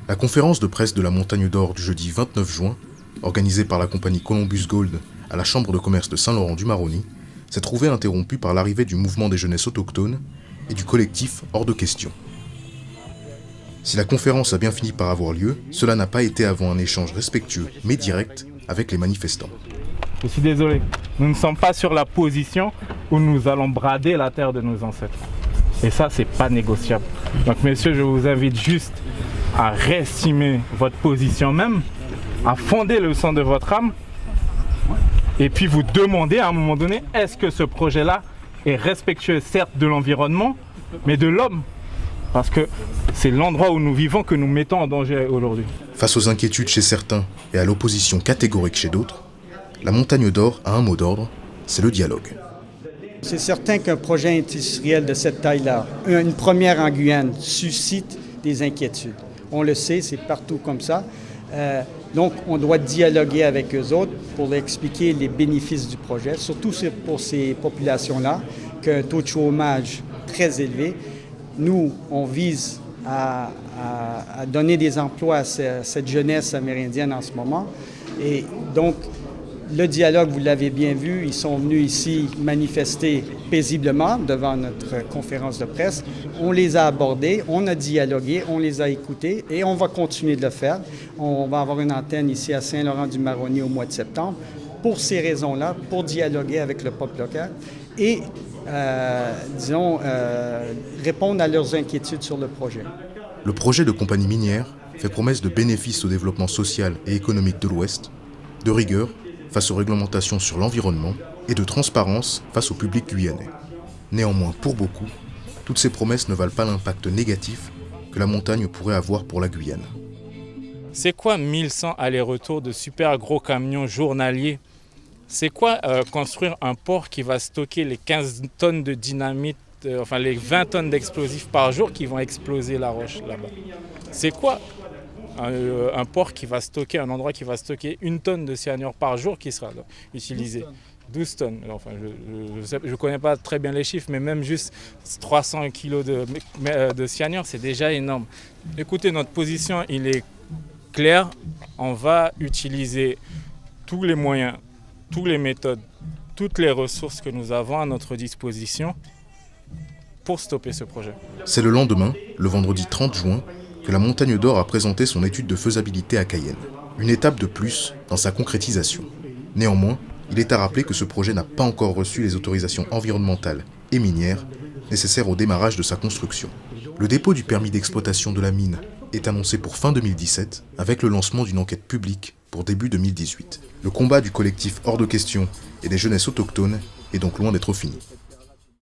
La conférence de presse de la Montagne d'Or du jeudi 29 juin, organisée par la compagnie Columbus Gold à la Chambre de commerce de Saint-Laurent-du-Maroni, s'est trouvée interrompue par l'arrivée du mouvement des jeunesses autochtones et du collectif Hors de question. Si la conférence a bien fini par avoir lieu, cela n'a pas été avant un échange respectueux mais direct avec les manifestants. Je suis désolé, nous ne sommes pas sur la position où nous allons brader la terre de nos ancêtres. Et ça, c'est pas négociable. Donc messieurs, je vous invite juste à réestimer votre position même, à fonder le sang de votre âme, et puis vous demander à un moment donné, est-ce que ce projet-là est respectueux certes de l'environnement, mais de l'homme? Parce que c'est l'endroit où nous vivons que nous mettons en danger aujourd'hui. Face aux inquiétudes chez certains et à l'opposition catégorique chez d'autres, la Montagne d'Or a un mot d'ordre, c'est le dialogue. C'est certain qu'un projet industriel de cette taille-là, une première en Guyane, suscite des inquiétudes. On le sait, c'est partout comme ça. Donc, on doit dialoguer avec eux autres pour leur expliquer les bénéfices du projet, surtout pour ces populations-là, qui ont un taux de chômage très élevé. Nous, on vise à donner des emplois à cette jeunesse amérindienne en ce moment. Et donc, le dialogue, vous l'avez bien vu, ils sont venus ici manifester paisiblement devant notre conférence de presse. On les a abordés, on a dialogué, on les a écoutés et on va continuer de le faire. On va avoir une antenne ici à Saint-Laurent-du-Maroni au mois de septembre pour ces raisons-là, pour dialoguer avec le peuple local et, répondre à leurs inquiétudes sur le projet. Le projet de compagnie minière fait promesse de bénéfices au développement social et économique de l'Ouest, de rigueur face aux réglementations sur l'environnement et de transparence face au public guyanais. Néanmoins, pour beaucoup, toutes ces promesses ne valent pas l'impact négatif que la montagne pourrait avoir pour la Guyane. C'est quoi 1100 allers-retours de super gros camions journaliers? C'est quoi construire un port qui va stocker les 15 tonnes de dynamite, les 20 tonnes d'explosifs par jour qui vont exploser la roche là-bas? C'est quoi un port qui va stocker, un endroit qui va stocker 1 tonne de cyanure par jour qui sera utilisé? 12 tonnes. Enfin, je ne connais pas très bien les chiffres, mais même juste 300 kilos de cyanure, c'est déjà énorme. Écoutez, notre position, il est clair. On va utiliser tous les moyens, toutes les méthodes, toutes les ressources que nous avons à notre disposition pour stopper ce projet. C'est le lendemain, le vendredi 30 juin, que la Montagne d'Or a présenté son étude de faisabilité à Cayenne. Une étape de plus dans sa concrétisation. Néanmoins, il est à rappeler que ce projet n'a pas encore reçu les autorisations environnementales et minières nécessaires au démarrage de sa construction. Le dépôt du permis d'exploitation de la mine est annoncé pour fin 2017 avec le lancement d'une enquête publique pour début 2018. Le combat du collectif Hors de question et des jeunesses autochtones est donc loin d'être fini.